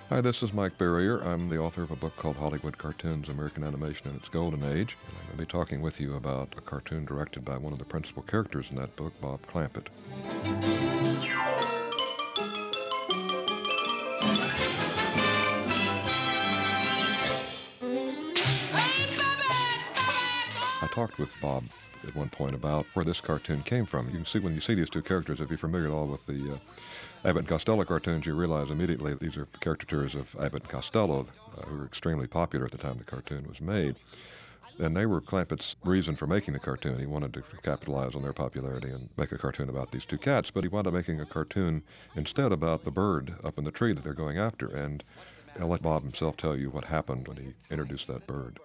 Hi, this is Mike Barrier. I'm the author of a book called Hollywood Cartoons, American Animation in its Golden Age. And I'm going to be talking with you about a cartoon directed by one of the principal characters in that book, Bob Clampett. I talked with Bob at one point about where this cartoon came from. You can see when you see these two characters, if you're familiar at all with the Abbott and Costello cartoons, you realize immediately these are caricatures of Abbott and Costello, who were extremely popular at the time the cartoon was made. And they were Clampett's reason for making the cartoon. He wanted to capitalize on their popularity and make a cartoon about these two cats, but he wound up making a cartoon instead about the bird up in the tree that they're going after. And I'll let Bob himself tell you what happened when he introduced that bird.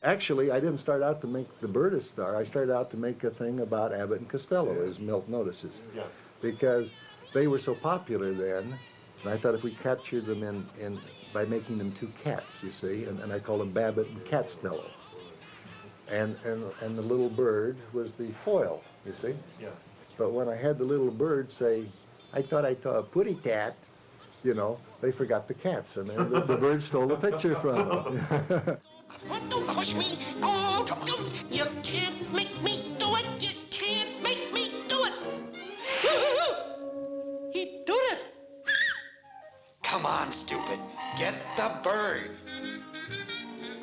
Actually, I didn't start out to make the bird a star. I started out to make a thing about Abbott and Costello, as Milt notices. Yeah. Because they were so popular then, and I thought if we captured them by making them two cats, you see, and I called them Babbitt and Catstello. And the little bird was the foil, you see. Yeah. But when I had the little bird say, I thought I saw a putty cat, you know, they forgot the cats, and then the bird stole the picture from them. Don't push me. Oh, don't. You can't make me do it. You can't make me do it. He did it. Come on, stupid. Get the bird.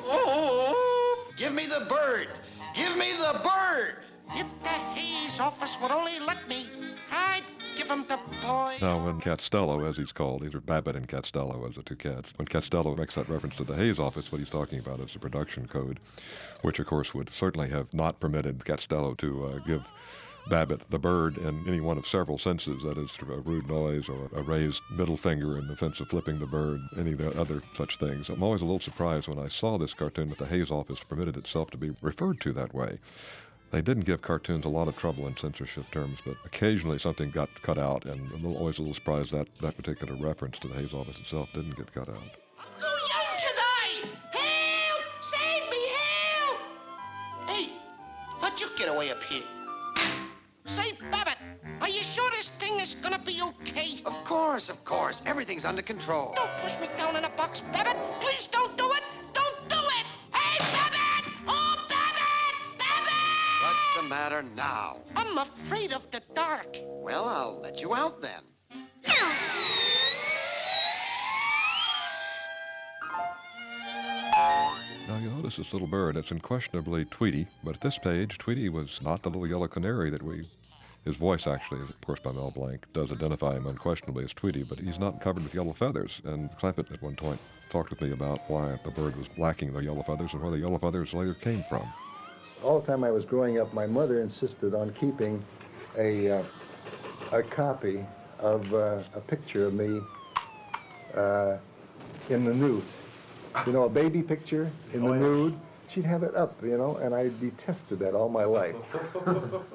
Oh. Give me the bird. Give me the bird. If the Hayes office would only let me, I'd give him the boy. Now, when Catstello, as he's called, these are Babbitt and Catstello as the two cats. When Catstello makes that reference to the Hayes office, what he's talking about is the production code, which, of course, would certainly have not permitted Catstello to give Babbitt the bird in any one of several senses, that is, a rude noise or a raised middle finger in the sense of flipping the bird, any of the other such things. I'm always a little surprised when I saw this cartoon that the Hayes office permitted itself to be referred to that way. They didn't give cartoons a lot of trouble in censorship terms, but occasionally something got cut out, and I'm always a little surprised that that particular reference to the Hayes office itself didn't get cut out. I'm too young to die. Help! Save me, help! Hey, how'd you get away up here? Say, Babbitt, are you sure this thing is gonna be okay? Of course. Everything's under control. Don't push me down in a box, Babbitt. Please don't do it. Don't do it. Hey, Babbitt! Oh, Babbitt! Babbitt! What's the matter now? I'm afraid of the dark. Well, I'll let you out then. Now, you notice this little bird. It's unquestionably Tweety, but at this page, Tweety was not the little yellow canary that his voice actually, of course by Mel Blanc, does identify him unquestionably as Tweety, but he's not covered with yellow feathers. And Clampett at one point talked with me about why the bird was lacking the yellow feathers and where the yellow feathers later came from. All the time I was growing up, my mother insisted on keeping a copy of a picture of me in the nude. You know, a baby picture in the nude. She'd have it up, you know, and I detested that all my life.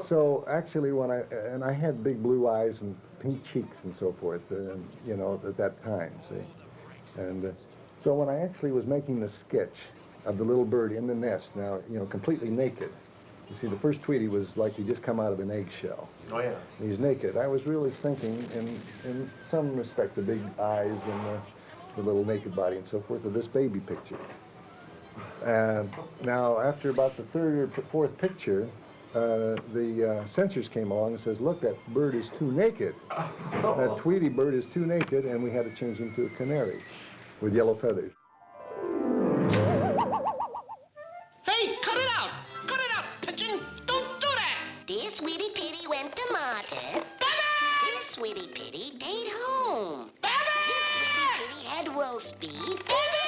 So actually, when I had big blue eyes and pink cheeks and so forth, you know, at that time, see. And so when I actually was making the sketch of the little bird in the nest, now, you know, completely naked. You see, the first Tweety was like he just come out of an eggshell. Oh, yeah. He's naked. I was really thinking, in some respect, the big eyes and the little naked body and so forth, of this baby picture. Now, after about the third or fourth picture, the censors came along and says, look, that bird is too naked. That Tweety bird is too naked, and we had to change him to a canary with yellow feathers. Hey, cut it out! Cut it out, pigeon! Don't do that! This Sweetie Pitty went to market. Babbitt! This Sweetie Pitty stayed home. Babbitt! This Sweetie Pitty had roast beef. Babbitt!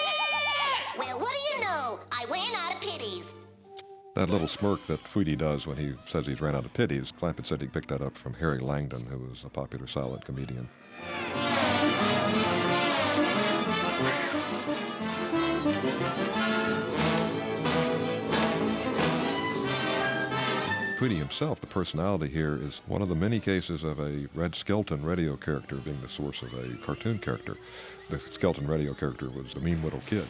Well, what do you know? I ran out of pitties. That little smirk that Tweety does when he says he's ran out of pitties, Clampett said he picked that up from Harry Langdon, who was a popular silent comedian. Tweety himself, the personality here, is one of the many cases of a Red Skelton radio character being the source of a cartoon character. The Skelton radio character was the mean little kid.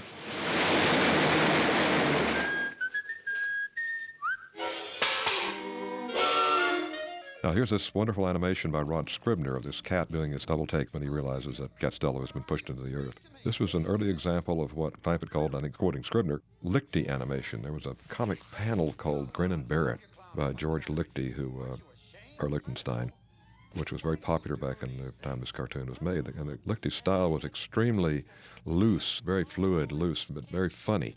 Now, here's this wonderful animation by Rod Scribner of this cat doing his double take when he realizes that Costello has been pushed into the earth. This was an early example of what Clampett called, I think quoting Scribner, Lichty animation. There was a comic panel called Grin and Bear It by George Lichty, or Lichtenstein, which was very popular back in the time this cartoon was made. And the Lichty's style was extremely loose, very fluid, loose, but very funny.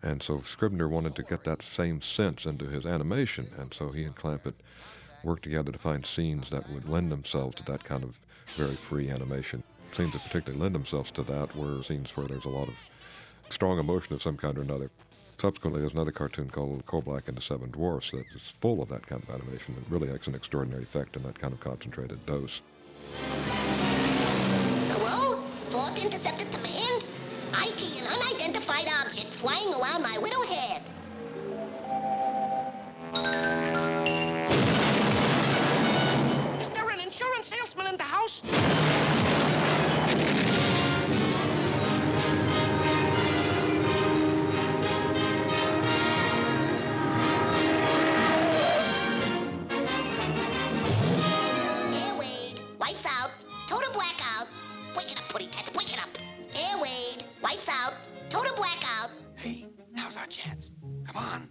And so Scribner wanted to get that same sense into his animation, and so he and Clampett worked together to find scenes that would lend themselves to that kind of very free animation. Scenes that particularly lend themselves to that were scenes where there's a lot of strong emotion of some kind or another. Subsequently, there's another cartoon called Kobrak and the Seven Dwarfs that is full of that kind of animation. It really has an extraordinary effect in that kind of concentrated dose. Hello? Fourth intercepted command? I see an unidentified object flying around my widow head. Is there an insurance salesman in the house? Airwade, lights out, total blackout. Wake it up, Putty Cat, wake it up. Airwade, lights out, total blackout. Hey, now's our chance. Come on.